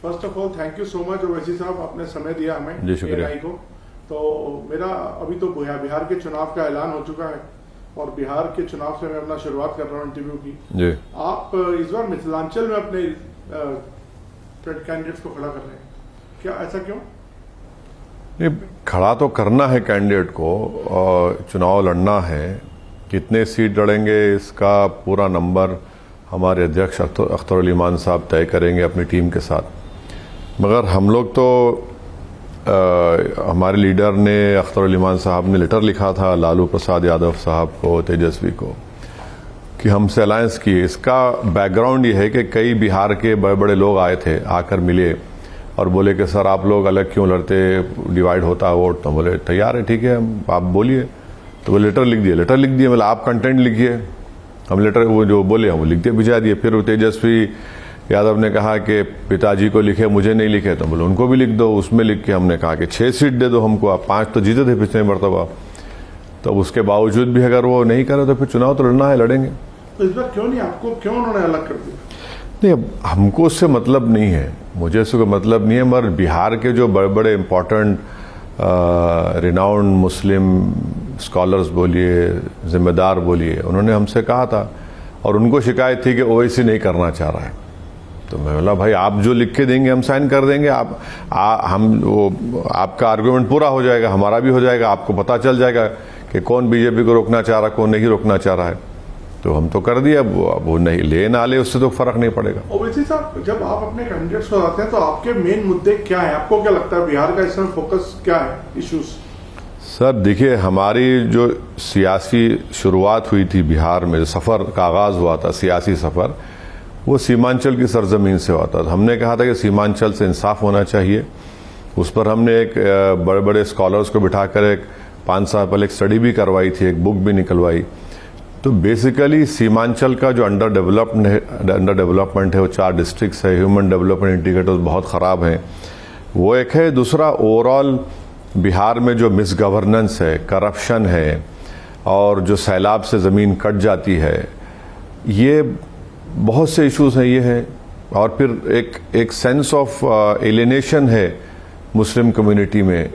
First of all thank you so much Owaisi साहब, आपने समय दिया हमें। जी शुक्रिया। ANI को। तो मेरा अभी तो बिहार के चुनाव का ऐलान हो चुका है और बिहार के चुनाव से मैं अपना शुरुआत कर रहा हूँ इंटरव्यू की। जी। आप इस बार मिथिलांचल में अपने कैंडिडेट्स को खड़ा कर रहे हैं, क्या ऐसा क्यों? ये खड़ा तो करना है कैंडिडेट को और चुनाव लड़ना है। कितने सीट लड़ेंगे इसका पूरा नंबर हमारे अध्यक्ष अख्तर उल ईमान साहब तय करेंगे अपनी टीम के साथ। मगर हम लोग तो हमारे लीडर ने अख्तर उल ईमान साहब ने लेटर लिखा था लालू प्रसाद यादव साहब को, तेजस्वी को, कि हमसे अलायंस किए। इसका बैकग्राउंड ये है कि कई बिहार के बड़े बड़े लोग आए थे, आकर मिले और बोले कि सर आप लोग अलग क्यों लड़ते, डिवाइड होता है वोट। तो बोले तैयार है, ठीक है, आप बोलिए। तो वो लेटर लिख दिए। मतलब आप कंटेंट लिखिए, हम लेटर वो जो बोले हम वो लिख दिए, भिजा दिए। फिर तेजस्वी यादव ने कहा कि पिताजी को लिखे, मुझे नहीं लिखे। तो बोले उनको भी लिख दो। उसमें लिख के हमने कहा कि 6 सीट दे दो हमको, आप 5 तो जीते थे पिछले मरतबा। तो उसके बावजूद भी अगर वो नहीं करे तो फिर चुनाव तो लड़ना है, लड़ेंगे। तो इस बार क्यों नहीं, आपको क्यों उन्होंने अलग कर दिया? नहीं, अब हमको उससे मतलब नहीं है, मुझे उससे कोई मतलब नहीं है। मगर बिहार के जो बड़े बड़े इम्पोर्टेंट रिनाउंड मुस्लिम स्कॉलर्स बोलिए, जिम्मेदार बोलिए, उन्होंने हमसे कहा था और उनको शिकायत थी कि ओवैसी नहीं करना चाह रहा है। तो मैं बोला भाई आप जो लिख के देंगे हम साइन कर देंगे। आपका आर्गुमेंट पूरा हो जाएगा, हमारा भी हो जाएगा, आपको पता चल जाएगा कि कौन बीजेपी को रोकना चाह रहा, कौन नहीं रोकना चाह रहा है। तो हम तो कर दिए, अब वो नहीं ले ना ले उससे तो फर्क नहीं पड़ेगा। ओवैसी साहब, जब आप अपने कैंडिडेट्स को आते हैं तो आपके मेन मुद्दे क्या है? आपको क्या लगता है बिहार का इस समय फोकस क्या है, इश्यूज? सर देखिए, हमारी जो सियासी शुरुआत हुई थी बिहार में, सफ़र का आगाज़ हुआ था, सियासी सफ़र, वो सीमांचल की सरजमीन से हुआ था। हमने कहा था कि सीमांचल से इंसाफ होना चाहिए। उस पर हमने एक बड़े बड़े स्कॉलर्स को बिठाकर एक 5 साल पहले एक स्टडी भी करवाई थी, एक बुक भी निकलवाई। तो बेसिकली सीमांचल का जो अंडर डेवलपमेंट है, वो 4 डिस्ट्रिक्ट्स है, ह्यूमन डेवलपमेंट इंडिकेटर्स बहुत ख़राब हैं, वो एक है। दूसरा, ओवरऑल बिहार में जो मिस गवर्नेंस है, करप्शन है और जो सैलाब से ज़मीन कट जाती है, ये बहुत से इश्यूज हैं, ये हैं। और फिर एक सेंस ऑफ एलिनेशन है मुस्लिम कम्युनिटी में।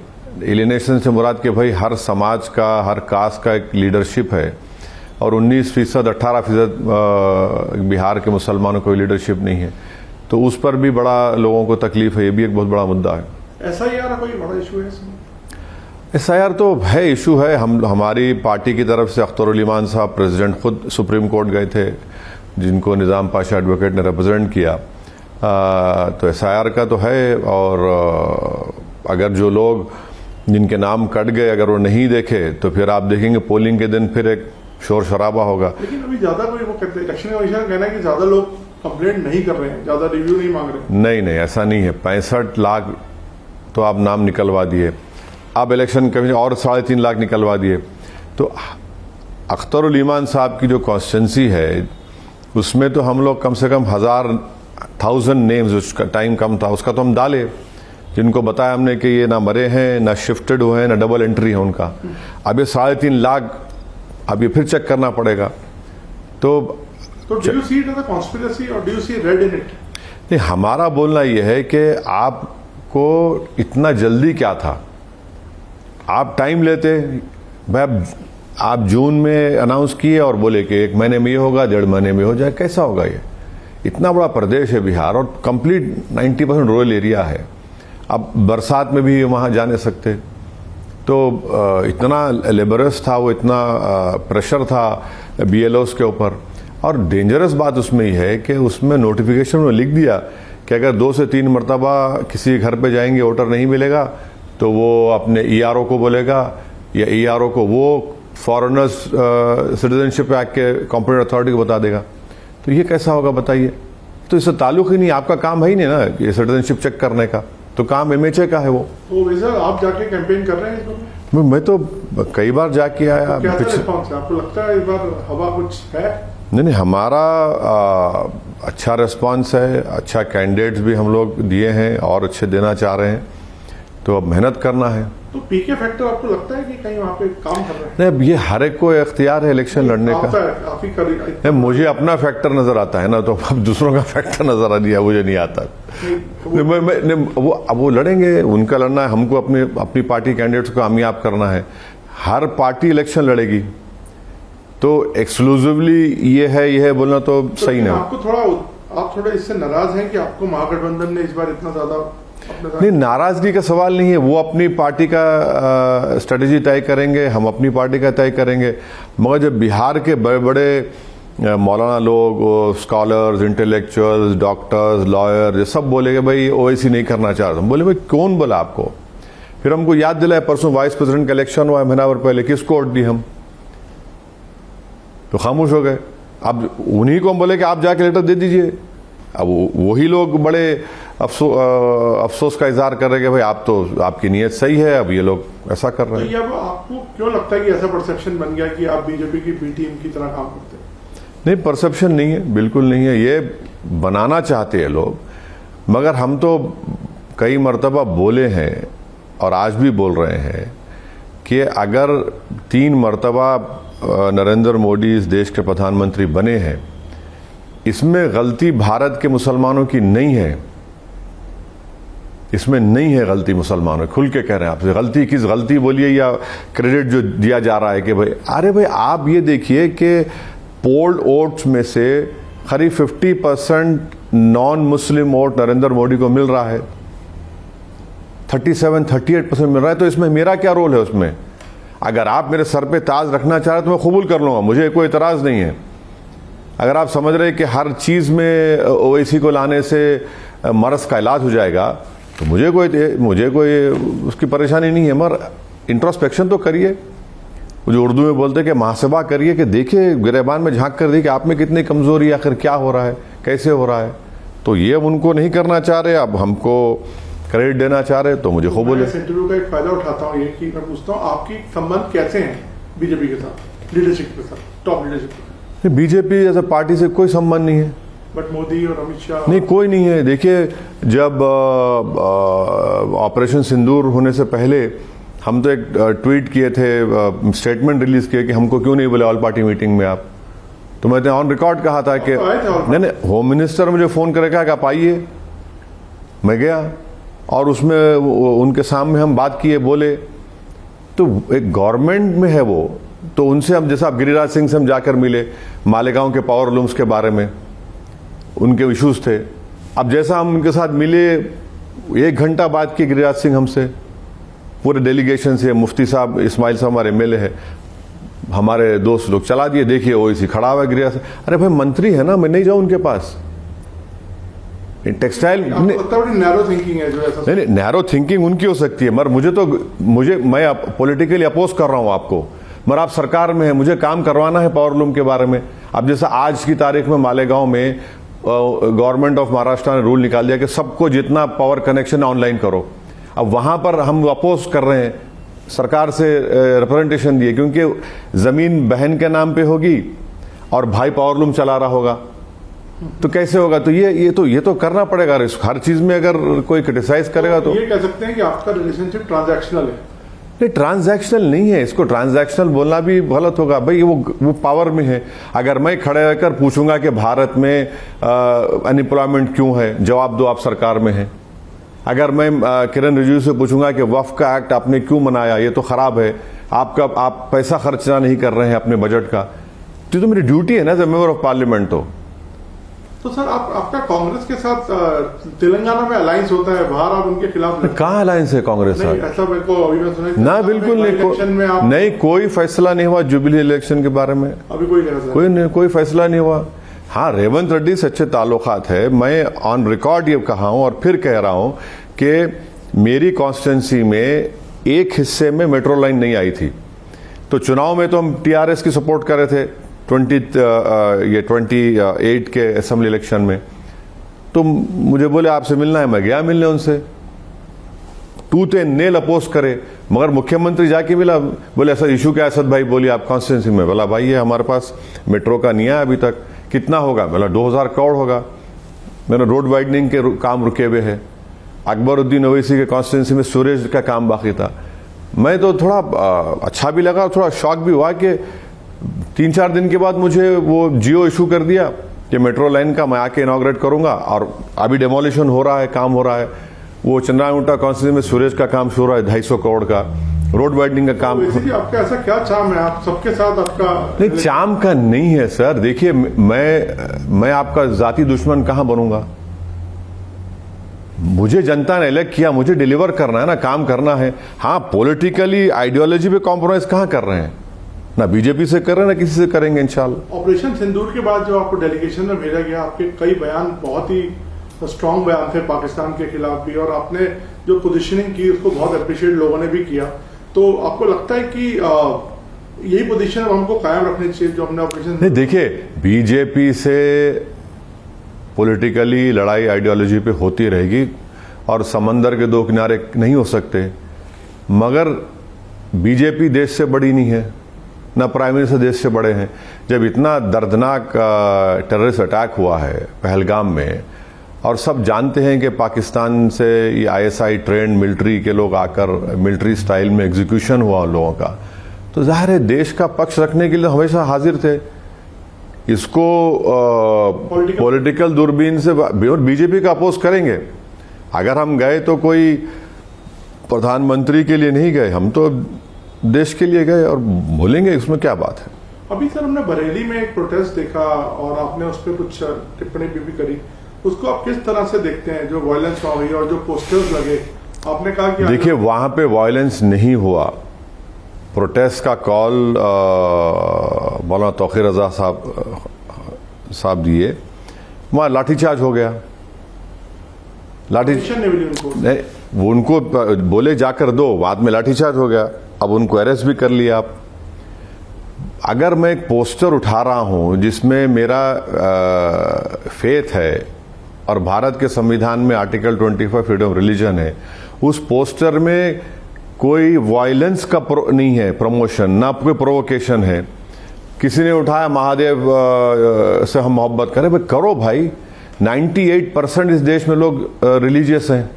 एलिनेशन से मुराद कि भाई हर समाज का, हर कास्ट का एक लीडरशिप है और 19%, 18% बिहार के मुसलमानों को लीडरशिप नहीं है। तो उस पर भी बड़ा लोगों को तकलीफ है, ये भी एक बहुत बड़ा मुद्दा है। SIR कोई बड़ा इशू है इसमें? SIR तो है, इशू है। हमारी पार्टी की तरफ से अख्तर उल ईमान साहब प्रेसिडेंट खुद सुप्रीम कोर्ट गए थे, जिनको निज़ाम पाशा एडवोकेट ने रिप्रेजेंट किया। तो SIR का तो है। और अगर जो लोग जिनके नाम कट गए अगर वो नहीं देखे तो फिर आप देखेंगे पोलिंग के दिन फिर एक शोर शराबा होगा। लेकिन अभी ज्यादा कोई वो कहते हैं, इलेक्शन कमीशन कहना है कि ज्यादा लोग कंप्लेंट नहीं कर रहे हैं, ज्यादा रिव्यू नहीं मांग रहे। नहीं, ऐसा नहीं है। 65 लाख तो आप नाम निकलवा दिए, अब इलेक्शन कमीशन और 3.5 लाख निकलवा दिए। तो अख्तर उल ईमान साहब की जो कॉन्स्टिट्यूंसी है उसमें तो हम लोग कम से कम 1000 नेम्स, उसका टाइम कम था, उसका तो हम डाले, जिनको बताया हमने कि ये ना मरे हैं, ना शिफ्टेड हुए हैं, ना डबल एंट्री है उनका। अब ये 3.5 लाख अब ये फिर चेक करना पड़ेगा। तो do you see it as a conspiracy और do you see red in it? नहीं, हमारा बोलना ये है कि आपको इतना जल्दी क्या था, आप टाइम लेते। भाई आप जून में अनाउंस किए और बोले कि 1 महीने में ये होगा, 1.5 महीने में हो जाए, कैसा होगा ये? इतना बड़ा प्रदेश है बिहार और कंप्लीट 90% रूरल एरिया है। अब बरसात में भी वहाँ जा नहीं सकते। तो इतना लेबरस था वो, इतना प्रेशर था BLOs के ऊपर। और डेंजरस बात उसमें ही है कि उसमें नोटिफिकेशन में लिख दिया कि अगर 2 से 3 मरतबा किसी घर पे जाएंगे, वोटर नहीं मिलेगा तो वो अपने ERO को बोलेगा या ERO को वो फॉरेनर्स सिटीजनशिप एक्ट के कॉम्पिटेंट अथॉरिटी को बता देगा। तो ये कैसा होगा बताइए? तो इससे ताल्लुक ही नहीं, आपका काम है ही नहीं ना ये सिटीजनशिप चेक करने का, तो काम MHA का है वो। तो वैसे आप जाके कैंपेन कर रहे हैं इस बार? मैं तो कई बार जाके आया। तो क्या रिस्पॉन्स है? आपको लगता है इस बार हवा कुछ है? नहीं, हमारा अच्छा रिस्पॉन्स है, अच्छा कैंडिडेट्स भी हम लोग दिए हैं और अच्छे देना चाह रहे हैं। तो अब मेहनत करना है। तो पीके फैक्टर आपको लगता है कि कहीं वहाँ पे काम कर रहे हैं? नहीं, अब ये हर एक को इख्तियार है इलेक्शन लड़ने का। आप ही कर नहीं, मुझे अपना फैक्टर नजर आता है ना, तो अब दूसरों का फैक्टर नजर आ दिया, मुझे नहीं आता। वो लड़ेंगे, उनका लड़ना है, हमको अपनी पार्टी कैंडिडेट्स को कामयाब करना है। हर पार्टी इलेक्शन लड़ेगी, तो एक्सक्लूसिवली ये है बोलना तो सही नहीं। आप थोड़ा इससे नाराज हैं कि आपको महागठबंधन ने इस बार इतना ज्यादा? नहीं, नाराजगी का सवाल नहीं है। वो अपनी पार्टी का स्ट्रेटेजी तय करेंगे, हम अपनी पार्टी का तय करेंगे। मगर जब बिहार के बड़े बड़े मौलाना लोग, स्कॉलर्स, इंटेलेक्चुअल्स, डॉक्टर्स, लॉयर, ये सब बोलेंगे भाई ओवैसी नहीं करना चाह रहे, हम बोले भाई कौन बोला आपको? फिर हमको याद दिलाया, परसों वाइस प्रेसिडेंट का इलेक्शन हुआ महीना भर पहले, किसको वोट दी हम? तो खामोश हो गए। अब उन्हीं को हम बोले कि आप जाके लेटर दे दीजिए। अब वही लोग बड़े अफसोस का इजहार कर रहे हैं कि भाई आप तो, आपकी नीयत सही है, अब ये लोग ऐसा कर रहे हैं। तो अब आपको क्यों लगता है कि ऐसा परसेप्शन बन गया कि आप बीजेपी की बी टीम की तरह काम करते हैं? नहीं, परसेप्शन नहीं है, बिल्कुल नहीं है। ये बनाना चाहते हैं लोग, मगर हम तो कई मर्तबा बोले हैं और आज भी बोल रहे हैं कि अगर 3 मर्तबा नरेंद्र मोदी इस देश के प्रधानमंत्री बने हैं, इसमें गलती भारत के मुसलमानों की नहीं है। इसमें नहीं है गलती मुसलमानों, खुल के कह रहे हैं आपसे। गलती किस, गलती बोलिए या क्रेडिट जो दिया जा रहा है कि भाई, अरे भाई आप ये देखिए कि पोल्ड वोट्स में से करीब 50% non Muslim vote Narendra Modi को मिल रहा है, 37-38% मिल रहा है। तो इसमें मेरा क्या रोल है उसमें? अगर आप मेरे सर पे ताज रखना चाह रहे तो मैं कबूल कर लूंगा, मुझे कोई इतराज नहीं है। अगर आप समझ रहे हैं कि हर चीज में ओवैसी को लाने से मर्ज का इलाज हो जाएगा, तो मुझे कोई उसकी परेशानी नहीं है। मगर इंट्रोस्पेक्शन तो करिए, जो उर्दू में बोलते हैं कि मुहासबा करिए, कि देखिए गिरेबान में झांक कर देखिए कि आप में कितनी कमजोरी है, आखिर क्या हो रहा है, कैसे हो रहा है। तो ये अब उनको नहीं करना चाह रहे, अब हमको क्रेडिट देना चाह रहे, तो मुझे खूब बोले। इस इंटरव्यू का एक फायदा उठाता हूँ, ये कि मैं पूछता हूँ आपकी संबंध कैसे हैं बीजेपी के साथ, लीडरशिप के साथ, टॉप लीडरशिप? बीजेपी जैसे पार्टी से कोई संबंध नहीं है। बट मोदी और अमित शाह? नहीं, कोई नहीं है। देखिए, जब ऑपरेशन सिंदूर होने से पहले हम तो एक ट्वीट किए थे, स्टेटमेंट रिलीज किए कि हमको क्यों नहीं बोले ऑल पार्टी मीटिंग में आप। तो मैंने ऑन रिकॉर्ड कहा था कि नहीं, होम मिनिस्टर मुझे फोन करके कहा कि आप आइए। मैं गया और उसमें उनके सामने हम बात किए, बोले। तो एक गवर्नमेंट में है वो, तो उनसे हम, जैसा आप गिरिराज सिंह से हम जाकर मिले, मालेगांव के पावर लूम्स के बारे में उनके इश्यूज थे। अब जैसा हम उनके साथ मिले, 1 घंटा बात की गिरिराज सिंह हमसे, पूरे डेलीगेशन से। मुफ्ती साहब, इस्माइल साहब हमारे एमएलए हैं, हमारे दोस्त लोग चला दिए, देखिए ओवैसी खड़ा हुआ है गिरिराज सिंह। अरे भाई मंत्री है ना, मैं नहीं जाऊं उनके पास। टेक्सटाइल नैरो थिंकिंग है जो ऐसा। नहीं, नैरो थिंकिंग उनकी हो सकती है, मगर मैं पॉलिटिकली अपोज कर रहा हूं आपको, मगर आप सरकार में है, मुझे काम करवाना है पावर लूम के बारे में। अब जैसा आज की तारीख में मालेगांव में गवर्नमेंट ऑफ महाराष्ट्र ने रूल निकाल दिया कि सबको जितना पावर कनेक्शन ऑनलाइन करो। अब वहां पर हम अपोज कर रहे हैं, सरकार से रिप्रेजेंटेशन दिए, क्योंकि जमीन बहन के नाम पे होगी और भाई पावर लूम चला रहा होगा, तो कैसे होगा? तो ये तो करना पड़ेगा। हर चीज में अगर कोई क्रिटिसाइज करेगा तो ये कह सकते हैं कि आपका रिलेशनशिप ट्रांजैक्शनल है। नहीं, ट्रांजैक्शनल नहीं है, इसको ट्रांजैक्शनल बोलना भी गलत होगा। भाई वो पावर में है। अगर मैं खड़े रहकर पूछूंगा कि भारत में अनएम्प्लॉयमेंट क्यों है, जवाब दो, आप सरकार में है। अगर मैं किरण रिजिजू से पूछूंगा कि वक्फ का एक्ट आपने क्यों मनाया, ये तो खराब है, आप पैसा खर्चना नहीं कर रहे हैं अपने बजट का, तो मेरी ड्यूटी है ना as a member of parliament. तो सर आपका कांग्रेस के साथ तेलंगाना में अलायंस होता है, बाहर आप उनके खिलाफ? कहाँ अलायंस है कांग्रेस साथ? ऐसा मेरे को अभी मैं सुना ना, बिल्कुल नहीं, कोई फैसला नहीं हुआ जुबिली इलेक्शन के बारे में। अभी कोई फैसला नहीं हुआ। हाँ, रेवंत रेड्डी से अच्छे ताल्लुकात है। मैं ऑन रिकॉर्ड ये कहा हूं और फिर कह रहा हूं कि मेरी कॉन्स्टिट्यूंसी में एक हिस्से में मेट्रो लाइन नहीं आई थी, तो चुनाव में तो हम टीआरएस की सपोर्ट कर रहे थे 28 के असेंबली इलेक्शन में। तो मुझे बोले आपसे मिलना है, मैं गया मिलने उनसे, टूथ एंड नेल अपोज करे। मगर मुख्यमंत्री जाके मिला, बोले ऐसा इशू क्या है असद भाई, बोलिए आप कॉन्स्टिट्यूंसी में। बोला भाई ये हमारे पास मेट्रो का नहीं है अभी तक, कितना होगा? बोला 2000 करोड़ होगा। मेरा रोड वाइडनिंग के काम रुके हुए हैं। अकबरुद्दीन ओवैसी के कॉन्स्टिट्यूंसी में सूरज का काम बाकी था। मैं तो थोड़ा अच्छा भी लगा, थोड़ा शॉक भी हुआ कि 3-4 दिन के बाद मुझे वो जियो इशू कर दिया कि मेट्रो लाइन का मैं आके इनॉग्रेट करूंगा, और अभी डेमोलिशन हो रहा है, काम हो रहा है। वो चंद्रायुंटा कॉन्स्टिट्यूंसी में सूरज का काम शुरू है 250 करोड़ का, रोड वाइडनिंग का काम। आपका ऐसा क्या चाम है, आप सबके साथ आपका? नहीं, चाम का नहीं है सर। देखिए, मैं आपका जाती दुश्मन कहां बनूंगा? मुझे जनता ने इलेक्ट किया, मुझे डिलीवर करना है ना, काम करना है। हाँ, पॉलिटिकली आइडियोलॉजी पे कॉम्प्रोमाइज कहां कर रहे हैं? ना बीजेपी से कर रहे हैं, ना किसी से करेंगे इंशाल्लाह। ऑपरेशन सिंदूर के बाद जो आपको डेलीगेशन में भेजा गया, आपके कई बयान बहुत ही स्ट्रांग बयान थे पाकिस्तान के खिलाफ भी, और आपने जो पोजीशनिंग की उसको बहुत अप्रिशिएट लोगों ने भी किया। तो आपको लगता है कि यही पोजीशन अब हमको कायम रखनी चाहिए जो हमने ऑपरेशन? नहीं, देखिए, बीजेपी से पॉलिटिकली लड़ाई आइडियोलॉजी पे होती रहेगी, और समंदर के दो किनारे नहीं हो सकते, मगर बीजेपी देश से बड़ी नहीं है, ना प्राइम मिनिस्टर देश से बड़े हैं। जब इतना दर्दनाक टेररिस्ट अटैक हुआ है पहलगाम में, और सब जानते हैं कि पाकिस्तान से ये ISI ट्रेंड मिलिट्री के लोग आकर मिलिट्री स्टाइल में एग्जीक्यूशन हुआ उन लोगों का, तो जाहिर है देश का पक्ष रखने के लिए हमेशा हाजिर थे। इसको पॉलिटिकल दूरबीन से और बीजेपी का अपोज करेंगे। अगर हम गए तो कोई प्रधानमंत्री के लिए नहीं गए, हम तो देश के लिए गए, और बोलेंगे इसमें क्या बात है। अभी सर हमने बरेली में एक प्रोटेस्ट देखा और आपने उस पर कुछ टिप्पणी भी करी, उसको आप किस तरह से देखते हैं? जो वायलेंस हुई और जो पोस्टर्स लगे, आपने कहा कि देखिए, वहां पे वायलेंस नहीं हुआ। प्रोटेस्ट का कॉल मौलाना तौकीर रजा साहब दिए, वहां लाठीचार्ज हो गया। नहीं, वो उनको बोले जाकर दो, बाद में लाठीचार्ज हो गया। अब उनको अरेस्ट भी कर लिया। आप अगर मैं एक पोस्टर उठा रहा हूं जिसमें मेरा फेथ है और भारत के संविधान में आर्टिकल 25 फ्रीडम ऑफ रिलीजन है, उस पोस्टर में कोई वायलेंस का नहीं है प्रमोशन, ना कोई प्रोवोकेशन है। किसी ने उठाया महादेव से हम मोहब्बत करें, भाई करो भाई। 98% इस देश में लोग रिलीजियस हैं।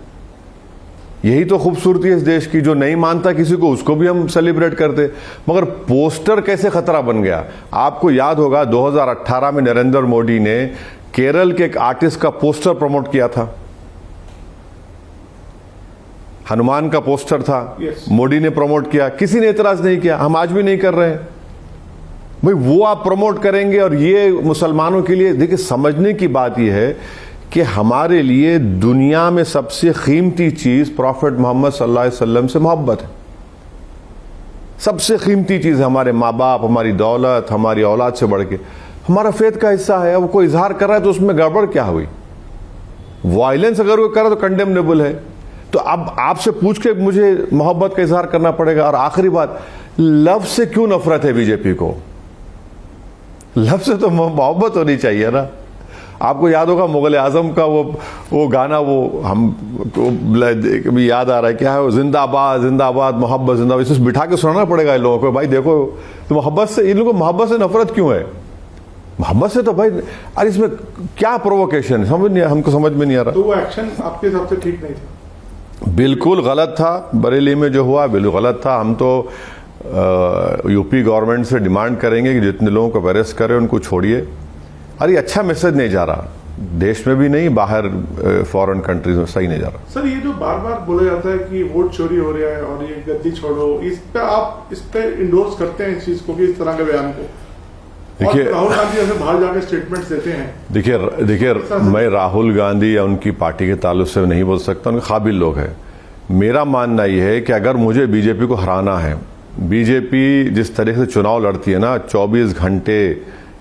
यही तो खूबसूरती है इस देश की। जो नहीं मानता किसी को, उसको भी हम सेलिब्रेट करते। मगर पोस्टर कैसे खतरा बन गया? आपको याद होगा 2018 में नरेंद्र मोदी ने केरल के एक आर्टिस्ट का पोस्टर प्रमोट किया था। हनुमान का पोस्टर था, मोदी ने प्रमोट किया, किसी ने एतराज नहीं किया। हम आज भी नहीं कर रहे हैं भाई। वो आप प्रमोट करेंगे, और ये मुसलमानों के लिए, देखिए, समझने की बात यह है कि हमारे लिए दुनिया में सबसे कीमती चीज प्रॉफेट मोहम्मद सल्लल्लाहु अलैहि वसल्लम से मोहब्बत है। सबसे कीमती चीज है। हमारे माँ बाप, हमारी दौलत, हमारी औलाद से बढ़ के हमारा फेथ का हिस्सा है। अब कोई इजहार कर रहा है तो उसमें गड़बड़ क्या हुई? वायलेंस अगर वो कर रहा है तो कंडेमनेबल है। तो अब आपसे पूछ के मुझे मोहब्बत का इजहार करना पड़ेगा। और आखिरी बात, लव से क्यों नफरत है बीजेपी को? लव से तो मोहब्बत होनी चाहिए ना। आपको याद होगा मुगल आजम का वो गाना, वो हम याद आ रहा है, क्या है वो, जिंदाबाद जिंदाबाद मोहब्बत जिंदाबाद। इसे बिठा के सुनाना पड़ेगा इन लोगों को, भाई देखो तो मोहब्बत से, इन लोगों को मोहब्बत से नफरत क्यों है? मोहब्बत से तो भाई, अरे इसमें क्या प्रोवोकेशन है? हमको समझ में नहीं आ रहा। तो वो एक्शन आपके हिसाब से ठीक नहीं था? बिल्कुल गलत था। बरेली में जो हुआ बिल्कुल गलत था। हम तो यूपी गवर्नमेंट से डिमांड करेंगे कि जितने लोगों को अरेस्ट करे उनको छोड़िए। अरे अच्छा मैसेज नहीं जा रहा, देश में भी नहीं, बाहर फॉरेन कंट्रीज में सही नहीं जा रहा। सर, ये जो बार बार बोला जाता है कि वोट चोरी हो रहा है और ये गद्दी छोड़ो, इस पे आप इस पे इंडोर्स करते हैं इस चीज को, कि इस तरह के बयान को? देखिए, राहुल गांधी ऐसे बाहर जाके स्टेटमेंट्स देते हैं। देखिए, मैं राहुल गांधी या उनकी पार्टी के ताल्लुक से नहीं बोल सकता, उनके काबिल लोग हैं। मेरा मानना यह है कि अगर मुझे बीजेपी को हराना है, बीजेपी जिस तरह से चुनाव लड़ती है ना, 24 घंटे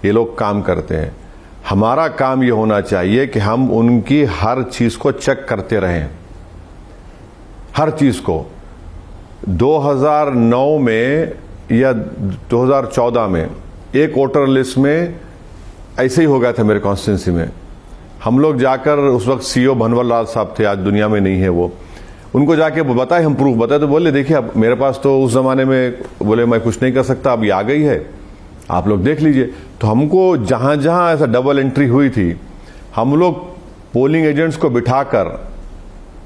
ये लोग काम करते हैं। हमारा काम ये होना चाहिए कि हम उनकी हर चीज को चेक करते रहें, हर चीज को। 2009 में या 2014 में एक वोटर लिस्ट में ऐसे ही हो गया था मेरे कॉन्स्टिट्यूंसी में। हम लोग जाकर, उस वक्त सीओ भनवर लाल साहब थे, आज दुनिया में नहीं है वो, उनको जाके बताए, हम प्रूफ बताए, तो बोले देखिए अब मेरे पास तो उस जमाने में, बोले मैं कुछ नहीं कर सकता, अब ये आ गई है, आप लोग देख लीजिए। तो हमको जहां जहां ऐसा डबल एंट्री हुई थी, हम लोग पोलिंग एजेंट्स को बिठाकर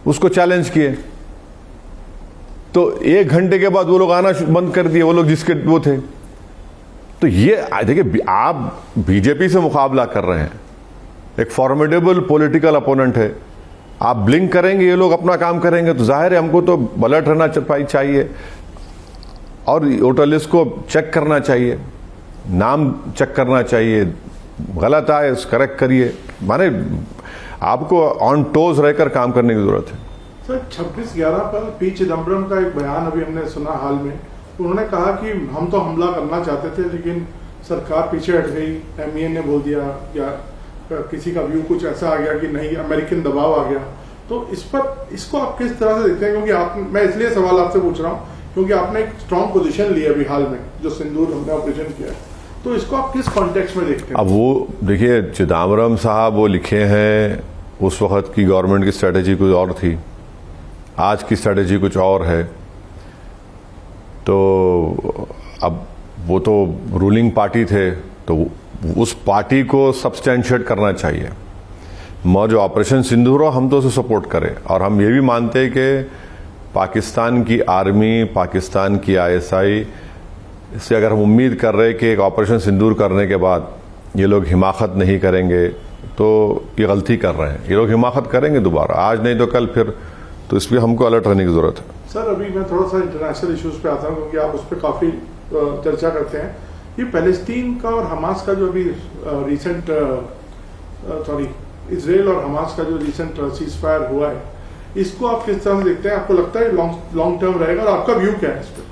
उसको चैलेंज किए, तो 1 घंटे के बाद वो लोग आना बंद कर दिए, वो लोग जिसके वो थे। तो ये देखिए, आप बीजेपी से मुकाबला कर रहे हैं, एक फॉर्मिडेबल पॉलिटिकल अपोनेंट है, आप ब्लिंक करेंगे, ये लोग अपना काम करेंगे, तो जाहिर है हमको तो अलर्ट रहना चाहिए और वोटर लिस्ट को चेक करना चाहिए, नाम चेक करना चाहिए, गलत आए उस करेक्ट करिए, माने आपको ऑन टोज रहकर काम करने की जरूरत है। सर 26/11 पर पी चिदम्बरम का एक बयान अभी हमने सुना हाल में, उन्होंने कहा कि हम तो हमला करना चाहते थे लेकिन सरकार पीछे हट गई, MEN ने बोल दिया, या किसी का व्यू कुछ ऐसा आ गया कि नहीं, अमेरिकन दबाव आ गया। तो इसको आप किस तरह से देखते हैं? क्योंकि मैं इसलिए सवाल आपसे पूछ रहा हूँ क्योंकि आपने एक स्ट्रॉन्ग पोजीशन ली अभी हाल में, जो सिंदूर हमने ऑपरेशन किया है, तो इसको आप किस कॉन्टेक्स्ट में देखते हैं? अब वो देखिए, चिदम्बरम साहब वो लिखे हैं, उस वक्त की गवर्नमेंट की स्ट्रेटेजी कुछ और थी, आज की स्ट्रेटेजी कुछ और है। तो अब वो तो रूलिंग पार्टी थे, तो उस पार्टी को सब्सटेंशिएट करना चाहिए। जो ऑपरेशन सिंदूर हो, हम तो उसे सपोर्ट करें, और हम ये भी मानते हैं कि पाकिस्तान की आर्मी, पाकिस्तान की ISI से अगर हम उम्मीद कर रहे हैं कि एक ऑपरेशन सिंदूर करने के बाद ये लोग हिमाकत नहीं करेंगे, तो ये गलती कर रहे हैं। ये लोग हिमाकत करेंगे दोबारा, आज नहीं तो कल फिर, तो इस पर हमको अलर्ट रहने की जरूरत है। सर अभी मैं थोड़ा सा इंटरनेशनल इश्यूज पे आता हूँ, क्योंकि आप उस पर काफी चर्चा करते हैं। ये पैलेस्टीन का और हमास का जो अभी रिसेंट इजराइल और हमास का जो रिसेंट सीज फायर हुआ है, इसको आप किस तरह से देखते हैं? आपको लगता है लॉन्ग टर्म रहेगा, और आपका व्यू क्या है इस पर?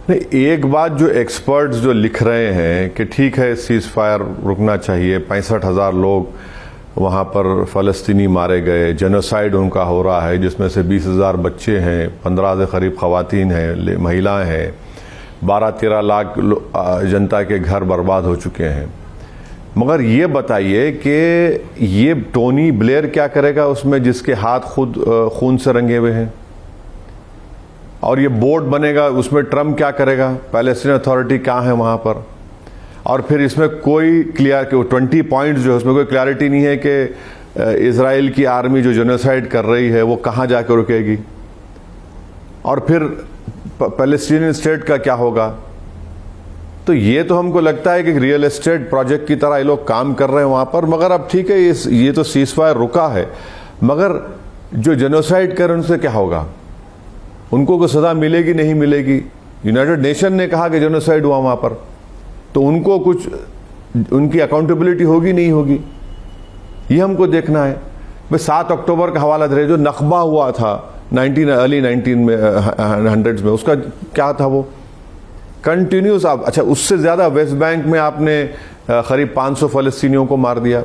नहीं, एक बात जो एक्सपर्ट्स जो लिख रहे हैं कि ठीक है सीज फायर रुकना चाहिए, 65,000 लोग वहाँ पर फ़लस्तीनी मारे गए, जेनोसाइड उनका हो रहा है, जिसमें से 20,000 बच्चे हैं, 15 से करीब ख़वातीन हैं, महिलाएं हैं, 12-13 लाख जनता के घर बर्बाद हो चुके हैं। मगर ये बताइए कि ये टोनी ब्लेयर क्या करेगा उसमें, जिसके हाथ खुद खून से रंगे हुए हैं? और ये बोर्ड बनेगा, उसमें ट्रम्प क्या करेगा? पैलेस्टीन अथॉरिटी कहाँ है वहाँ पर? और फिर इसमें कोई 20 पॉइंट्स जो है उसमें कोई क्लैरिटी नहीं है कि इजराइल की आर्मी जो जेनोसाइड कर रही है वो कहाँ जाकर रुकेगी, और फिर पैलेस्टीनियन स्टेट का क्या होगा? तो ये तो हमको लगता है कि रियल एस्टेट प्रोजेक्ट की तरह ये लोग काम कर रहे हैं वहाँ पर। मगर अब ठीक है, ये तो सीज फायर रुका है, मगर जो जेनोसाइड कर उनसे क्या होगा? उनको कोई सजा मिलेगी नहीं मिलेगी? यूनाइटेड नेशन ने कहा कि जेनोसाइड हुआ वहाँ पर, तो उनको कुछ उनकी अकाउंटेबिलिटी होगी नहीं होगी, ये हमको देखना है। मैं 7 अक्टूबर का हवाला दे रहे, जो नकबा हुआ था अर्ली 1900s में, उसका क्या था? वो कंटिन्यूस आप, अच्छा उससे ज़्यादा वेस्ट बैंक में आपने करीब 500 फ़लस्तीनियों को मार दिया।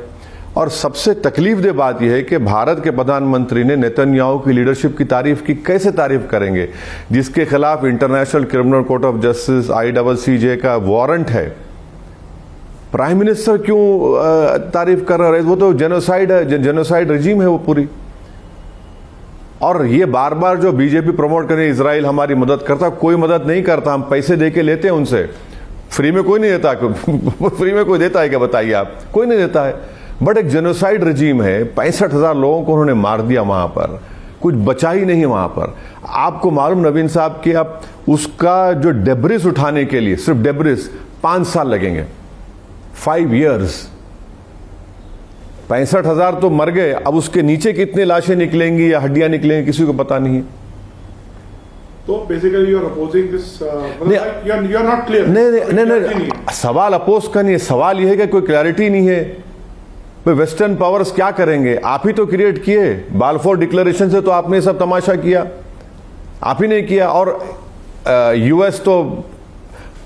और सबसे तकलीफ दे बात यह है कि भारत के प्रधानमंत्री ने नेतन्याहू की लीडरशिप की तारीफ की। कैसे तारीफ करेंगे जिसके खिलाफ international criminal court of justice ICCJ का वारंट है? प्राइम मिनिस्टर क्यों तारीफ कर रहे हैं? वो तो जेनोसाइड है, जेनोसाइड रजीम है वो पूरी। और ये बार बार जो बीजेपी प्रमोट करे इजराइल हमारी मदद करता, कोई मदद नहीं करता, हम पैसे दे के लेते हैं उनसे, फ्री में कोई नहीं देता। फ्री में कोई देता है क्या बताइए आप? कोई नहीं देता है। बट एक जेनोसाइड रजीम है, 65,000 लोगों को उन्होंने मार दिया वहां पर, कुछ बचा ही नहीं वहां पर। आपको मालूम नवीन साहब कि आप उसका जो डेब्रिस उठाने के लिए, सिर्फ डेब्रिस 5 साल लगेंगे, 5 years। 65,000 तो मर गए, अब उसके नीचे कितने लाशें निकलेंगी या हड्डियां निकलेंगी किसी को पता नहीं है। तो basically you are opposing this, you are not clear. नहीं, सवाल अपोज का नहीं है, सवाल यह है कि कोई क्लैरिटी नहीं है। वेस्टर्न पावर्स क्या करेंगे? आप ही तो क्रिएट किए, बालफोर डिक्लेरेशन से तो आपने सब तमाशा किया, आप ही ने किया। और US तो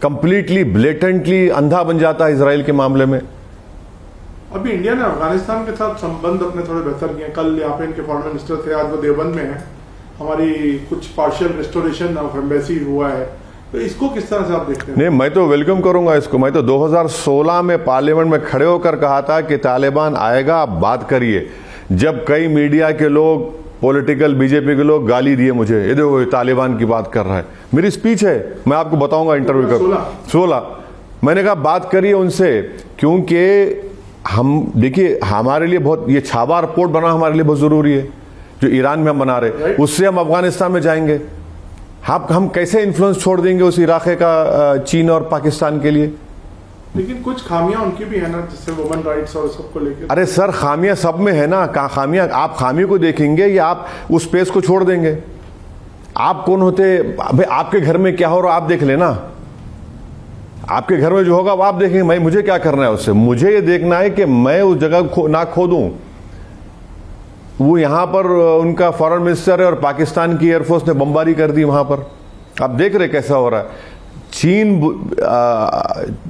कंप्लीटली ब्लेटेंटली अंधा बन जाता है इसराइल के मामले में। अभी इंडिया ने अफगानिस्तान के साथ संबंध अपने थोड़े बेहतर किए। कल यहाँ पे इनके फॉरेन मिनिस्टर थे, आज वो देवबंद में है। हमारी कुछ पार्शियल रिस्टोरेशन ऑफ एम्बेसी हुआ है, तो इसको किस तरह से आप देखते हैं? नहीं, मैं तो वेलकम करूंगा इसको। मैं तो 2016 में पार्लियामेंट में खड़े होकर कहा था कि तालिबान आएगा, आप बात करिए। जब कई मीडिया के लोग, पॉलिटिकल बीजेपी के लोग गाली दिए मुझे, ये देखो तालिबान की बात कर रहा है, मेरी स्पीच है, मैं आपको बताऊंगा इंटरव्यू कर 16 मैंने कहा बात करिए उनसे, क्योंकि हम देखिए हमारे लिए बहुत, ये छावा रिपोर्ट बना हमारे लिए बहुत जरूरी है, जो ईरान में हम बना रहे, Right. उससे हम अफगानिस्तान में जाएंगे। हम कैसे इन्फ्लुएंस छोड़ देंगे उस इलाके का चीन और पाकिस्तान के लिए? लेकिन कुछ खामियां उनकी भी है ना, जैसे वुमेन राइट्स और सबको लेकर। अरे सर, खामियां सब में है ना। खामियां, आप खामी को देखेंगे या आप उस स्पेस को छोड़ देंगे? आप कौन होते भाई? आपके घर में क्या हो रहा आप देख लेना। आपके घर में जो होगा वो आप देखेंगे। मैं, मुझे क्या करना है उससे? मुझे ये देखना है कि मैं उस जगह ना खो दूं। वो यहां पर उनका फॉरेन मिनिस्टर है और पाकिस्तान की एयरफोर्स ने बमबारी कर दी वहां पर। आप देख रहे कैसा हो रहा है। चीन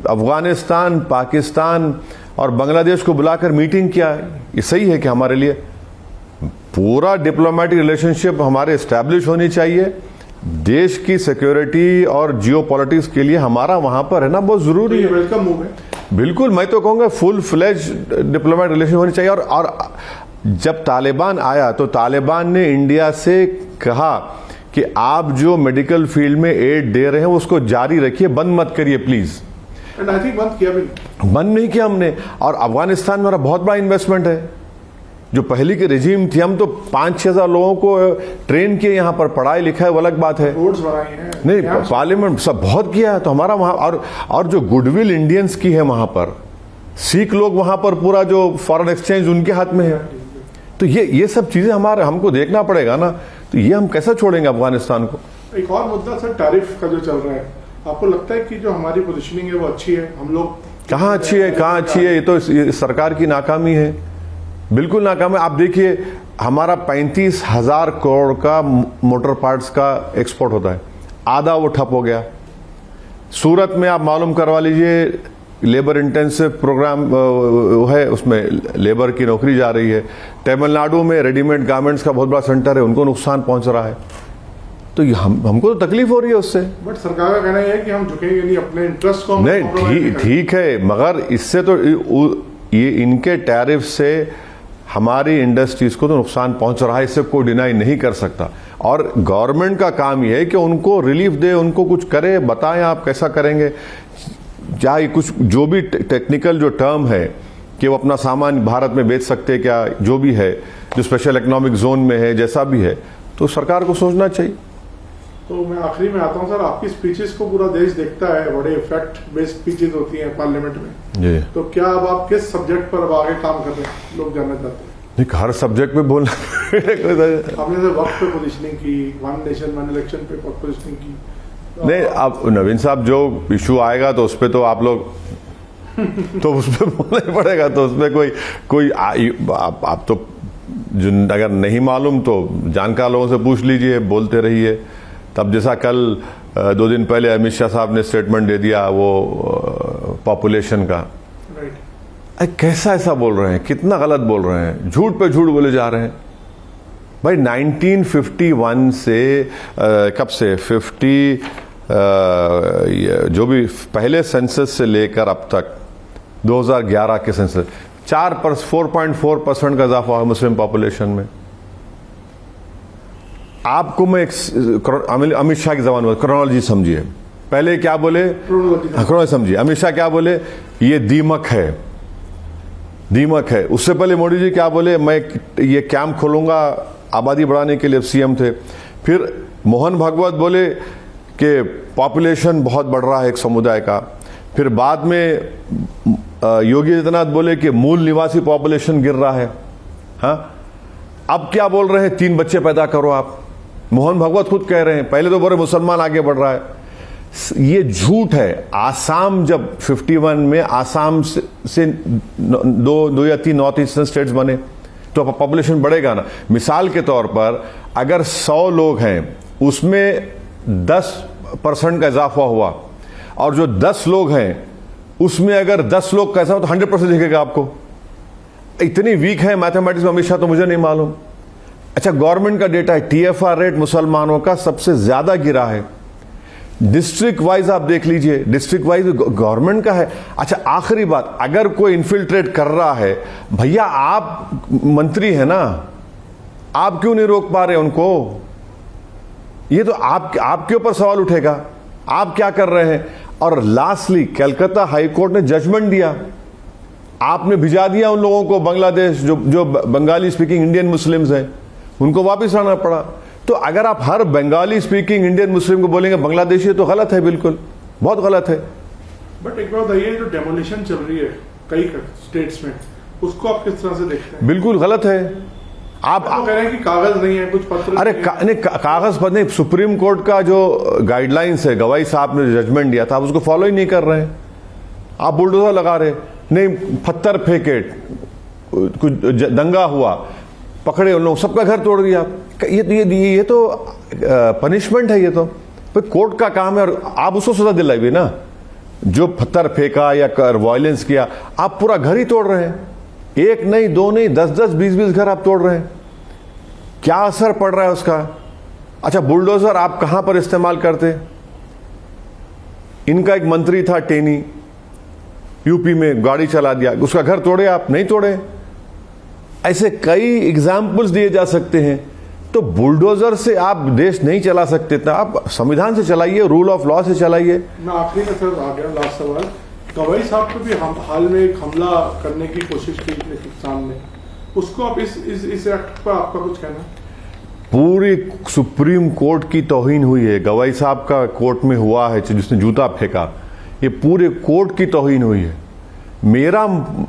अफगानिस्तान, पाकिस्तान और बांग्लादेश को बुलाकर मीटिंग किया। ये सही है कि हमारे लिए पूरा डिप्लोमेटिक रिलेशनशिप हमारे एस्टैब्लिश होनी चाहिए। देश की सिक्योरिटी और जियो पॉलिटिक्स के लिए हमारा वहां पर रहना बहुत जरूरी है। वेलकम मूव है। बिल्कुल, मैं तो कहूंगा फुल फ्लेज डिप्लोमेटिक रिलेशन होनी चाहिए। और जब तालिबान आया तो तालिबान ने इंडिया से कहा कि आप जो मेडिकल फील्ड में एड दे रहे हैं उसको जारी रखिए, बंद मत करिए प्लीज। एंड आई थिंक बंद किया भी नहीं। बंद नहीं किया हमने। और अफगानिस्तान में हमारा बहुत बड़ा इन्वेस्टमेंट है। जो पहली की रेजिम थी, हम तो 5-6 हज़ार लोगों को ट्रेन किए, यहाँ पर पढ़ाई लिखाई वो अलग बात है। रोड्स बनाई हैं, नहीं, पार्लियामेंट सब बहुत किया है तो हमारा वहां। और जो गुडविल इंडियंस की है वहां पर, सिख लोग वहां पर, पूरा जो फॉरेन एक्सचेंज उनके हाथ में है। तो ये सब चीजें हमको देखना पड़ेगा ना। तो ये हम कैसे छोड़ेंगे अफगानिस्तान को? एक और मुद्दा सर, टैरिफ का जो चल रहा है, आपको लगता है कि जो हमारी पोजीशनिंग है वो अच्छी है? हम लोग कहाँ अच्छी है, कहाँ अच्छी है? ये तो सरकार की नाकामी है, बिल्कुल नाकाम है। आप देखिए, हमारा 35,000 करोड़ का मोटर पार्ट्स का एक्सपोर्ट होता है, आधा वो ठप हो गया। सूरत में आप मालूम करवा लीजिए, लेबर इंटेंसिव प्रोग्राम है, उसमें लेबर की नौकरी जा रही है। तमिलनाडु में रेडीमेड गारमेंट्स का बहुत बड़ा सेंटर है, उनको नुकसान पहुंच रहा है। तो हमको तो तकलीफ हो रही है उससे। बट सरकार का कहना है कि हम झुकेंगे नहीं, अपने इंटरेस्ट को नहीं, ठीक है, मगर इससे तो ये इनके टैरिफ से हमारी इंडस्ट्रीज को तो नुकसान पहुंच रहा है, इससे कोई डिनाई नहीं कर सकता। और गवर्नमेंट का काम यह है कि उनको रिलीफ दे, उनको कुछ करे, बताएं आप कैसा करेंगे। चाहे कुछ जो भी टेक्निकल जो टर्म है कि वो अपना सामान भारत में बेच सकते क्या, जो भी है, जो स्पेशल इकोनॉमिक जोन में है, जैसा भी है, तो सरकार को सोचना चाहिए। तो मैं आखिरी में आता हूँ सर, आपकी स्पीचेस को पूरा देश देखता है, बड़े इफेक्ट बेस्ड स्पीचेस होती हैं पार्लियामेंट में जी। तो क्या अब आप किस सब्जेक्ट पर अब आगे काम कर रहे हैं, लोग जानना चाहते हैं? नहीं, हर सब्जेक्ट पे बोलना आपने तो वक्त पे पोजीशनिंग की, वन नेशन वन इलेक्शन पे पोजीशनिंग की। नहीं, अब नवीन साहब जो इशू आएगा तो उस पर तो आप लोग तो उस पर बोलना ही पड़ेगा। तो उसमें कोई आप तो जिन अगर नहीं मालूम तो जानकार लोगों से पूछ लीजिए, बोलते रहिए। तब जैसा कल 2 दिन पहले अमित शाह साहब ने स्टेटमेंट दे दिया वो पॉपुलेशन का, कैसा ऐसा बोल रहे हैं, कितना गलत बोल रहे हैं, झूठ पे झूठ बोले जा रहे हैं। भाई 1951 से कब से 50 जो भी पहले सेंसस से लेकर अब तक 2011 के सेंसस 4.4% का इजाफा हुआ मुस्लिम पॉपुलेशन में। आपको मैं अमित शाह की जबान में क्रोनोलॉजी समझिए। पहले क्या बोले, क्रोनोलॉजी समझिए। अमित शाह क्या बोले, ये दीमक है, दीमक है। उससे पहले मोदी जी क्या बोले, मैं ये कैंप खोलूंगा आबादी बढ़ाने के लिए, सीएम थे। फिर मोहन भागवत बोले कि पॉपुलेशन बहुत बढ़ रहा है एक समुदाय का। फिर बाद में योगी आदित्यनाथ बोले कि मूल निवासी पॉपुलेशन गिर रहा है। हाँ, अब क्या बोल रहे हैं, 3 बच्चे पैदा करो आप। मोहन भागवत खुद कह रहे हैं, पहले तो बोले मुसलमान आगे बढ़ रहा है। ये झूठ है। आसाम जब 51 में आसाम से 2 या 3 नॉर्थ ईस्टर्न स्टेट्स बने तो पॉपुलेशन बढ़ेगा ना। मिसाल के तौर पर अगर 100 लोग हैं उसमें 10% का इजाफा हुआ, और जो 10 लोग हैं उसमें अगर 10 लोग कैसा हो तो 100% दिखेगा आपको। इतनी वीक है मैथमेटिक्स में अमित शाह, तो मुझे नहीं मालूम। अच्छा, गवर्नमेंट का डेटा है, TFR रेट मुसलमानों का सबसे ज्यादा गिरा है। डिस्ट्रिक्ट वाइज आप देख लीजिए, डिस्ट्रिक्ट वाइज गवर्नमेंट का है। अच्छा, आखिरी बात, अगर कोई इन्फिल्ट्रेट कर रहा है, भैया आप मंत्री है ना, आप क्यों नहीं रोक पा रहे उनको? ये तो आपके ऊपर सवाल उठेगा, आप क्या कर रहे हैं? और लास्टली कलकत्ता हाईकोर्ट ने जजमेंट दिया, आपने भिजा दिया उन लोगों को बांग्लादेश, जो बंगाली स्पीकिंग इंडियन मुस्लिम्स हैं, उनको वापस आना पड़ा। तो अगर आप हर बंगाली स्पीकिंग इंडियन मुस्लिम को बोलेंगे बांग्लादेशी है तो गलत है, बिल्कुल बहुत गलत है। बट एक बात बताइए, जो डेमोलिशन चल रही है कई स्टेट्स में, उसको आप किस तरह से देखते हैं? बिल्कुल गलत है। आप तो कह रहे हैं कि कागज नहीं है, कुछ पत्र अरे नहीं, कागज पर नहीं, सुप्रीम कोर्ट का जो गाइडलाइंस है, गवाई साहब ने जजमेंट दिया था, आप उसको फॉलो ही नहीं कर रहे हैं। आप बुलडोजर लगा रहे, नहीं पत्थर फेंके, कुछ दंगा हुआ, पकड़े उन लोग, सबका घर तोड़ दिया। ये तो पनिशमेंट है, ये तो कोर्ट का काम है और आप उसको सजा दिलाइए ना। जो पत्थर फेंका या वायलेंस किया, आप पूरा घर ही तोड़ रहे हैं। एक नहीं, दो नहीं, 10-10, 20-20 घर आप तोड़ रहे हैं। क्या असर पड़ रहा है उसका? अच्छा, बुलडोजर आप कहां पर इस्तेमाल करते? इनका एक मंत्री था टेनी, यूपी में गाड़ी चला दिया, उसका घर तोड़े आप? नहीं तोड़े। ऐसे कई एग्जाम्पल्स दिए जा सकते हैं। तो बुलडोजर से आप देश नहीं चला सकते, तो आप संविधान से चलाइए, रूल ऑफ लॉ से चलाइए। मैं आखिरी में सर आ गया, लास्ट सवाल। गवाई साहब को भी हाल में एक हमला करने की कोशिश की पाकिस्तान ने, उसको आप इस एक्ट पर आपका कुछ कहना? पूरी सुप्रीम कोर्ट की तौहीन हुई है। गवाई साहब का कोर्ट में हुआ है जिसने जूता फेंका, ये पूरे कोर्ट की तौहीन हुई है। मेरा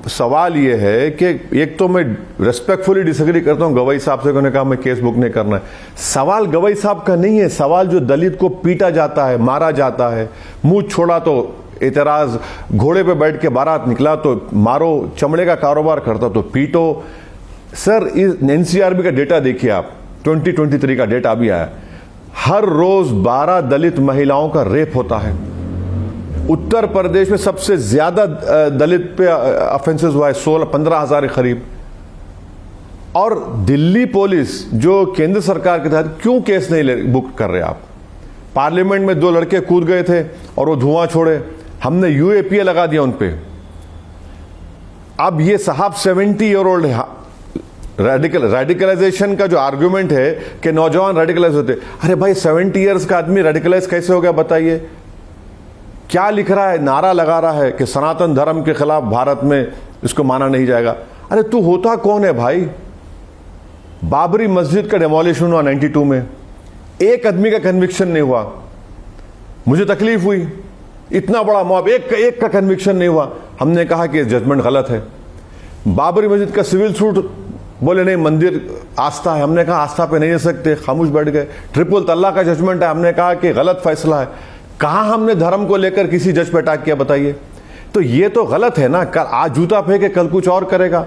सवाल ये है कि एक तो मैं रेस्पेक्टफुली डिसएग्री करता हूं गवाई साहब से, उन्होंने कहा मैं केस बुक नहीं करना है। सवाल गवाई साहब का नहीं है, सवाल जो दलित को पीटा जाता है, मारा जाता है, मुंह छोड़ा तो एतराज, घोड़े पे बैठ के बारात निकला तो मारो, चमड़े का कारोबार करता तो पीटो। सर, इस एनसीआरबी का डेटा देखिए आप, 2023 का डेटा अभी आया, हर रोज 12 दलित महिलाओं का रेप होता है। उत्तर प्रदेश में सबसे ज्यादा दलित पे ऑफेंसेस हुआ है, 15,000 के करीब। और दिल्ली पुलिस जो केंद्र सरकार के तहत क्यों केस नहीं बुक कर रहे आप? पार्लियामेंट में 2 लड़के कूद गए थे और वो धुआं छोड़े, हमने यूएपीए लगा दिया उन पे। अब ये साहब 70 ईयर ओल्ड है। रेडिकलाइजेशन का जो आर्गुमेंट है कि नौजवान रेडिकलाइज होते, अरे भाई 70 ईयर्स का आदमी रेडिकलाइज कैसे हो गया बताइए? क्या लिख रहा है? नारा लगा रहा है कि सनातन धर्म के खिलाफ भारत में इसको माना नहीं जाएगा। अरे तू होता कौन है भाई? बाबरी मस्जिद का डेमोलिशन हुआ 92 में, एक आदमी का कन्विक्शन नहीं हुआ। मुझे तकलीफ हुई, इतना बड़ा मॉब, एक का कन्विक्शन नहीं हुआ। हमने कहा कि जजमेंट गलत है। बाबरी मस्जिद का सिविल सूट, बोले नहीं मंदिर आस्था है, हमने कहा आस्था पे नहीं रह सकते, खामोश बैठ गए। ट्रिपल तलाक का जजमेंट है, हमने कहा कि गलत फैसला है। कहां हमने धर्म को लेकर किसी जज पे अटैक किया बताइए? तो ये तो गलत है ना। कल आज जूता फेंके, कल कुछ और करेगा।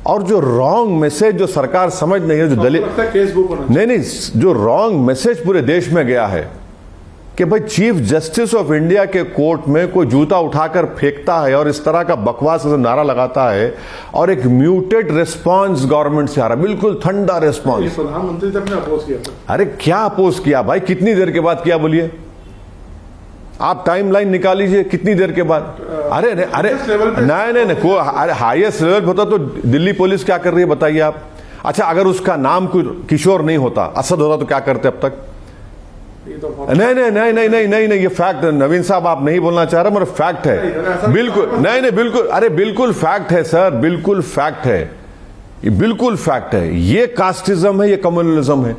और जो रॉन्ग मैसेज जो सरकार समझ नहीं है, जो दलित केस बुक होना, नहीं, जो रॉन्ग मैसेज पूरे देश में गया है कि भाई चीफ जस्टिस ऑफ इंडिया के कोर्ट में कोई जूता उठाकर फेंकता है और इस तरह का बकवास नारा लगाता है, और एक म्यूटेड रिस्पांस गवर्नमेंट से आ रहा, बिल्कुल ठंडा रिस्पांस। प्रधानमंत्री तक ने अपोज किया था। अरे क्या अपोज किया भाई? कितनी देर के बाद किया बोलिए? आप टाइमलाइन निकाल लीजिए, कितनी देर के बाद? अरे नहीं, को अरे हाईएस्ट लेवल होता तो दिल्ली पुलिस क्या कर रही है बताइए आप? अच्छा, अगर उसका नाम किशोर नहीं होता, असद होता, तो क्या करते अब तक? नहीं, ये फैक्ट है। नवीन साहब, आप नहीं बोलना चाह रहे, मगर फैक्ट है, बिल्कुल। नहीं, बिल्कुल, अरे बिल्कुल फैक्ट है सर, बिल्कुल फैक्ट है, ये बिल्कुल फैक्ट है। ये कास्टिज्म है, ये कम्युनलिज्म है,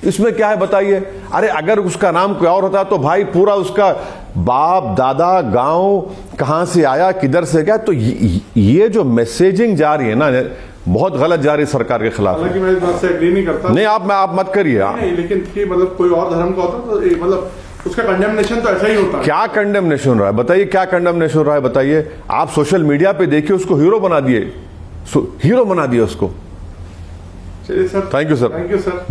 इसमें क्या है बताइए? अरे अगर उसका नाम कोई और होता तो भाई पूरा उसका बाप दादा, गांव कहां से आया, किधर से गया। तो ये जो मैसेजिंग जा रही है ना, बहुत गलत जा रही है सरकार के खिलाफ। हालांकि मैं इस बात से एग्री नहीं करता। नहीं, आप मत करिए। नहीं, लेकिन कि मतलब कोई और धर्म का होता तो मतलब उसका कंडेमनेशन तो ऐसा ही होता है। क्या कंडेमनेशन हो रहा है बताइए? क्या कंडेमनेशन हो रहा है बताइए? आप सोशल मीडिया पे देखिए, उसको हीरो बना दिए, हीरो बना दिया उसको। चलिए sir, thank you sir, thank you sir.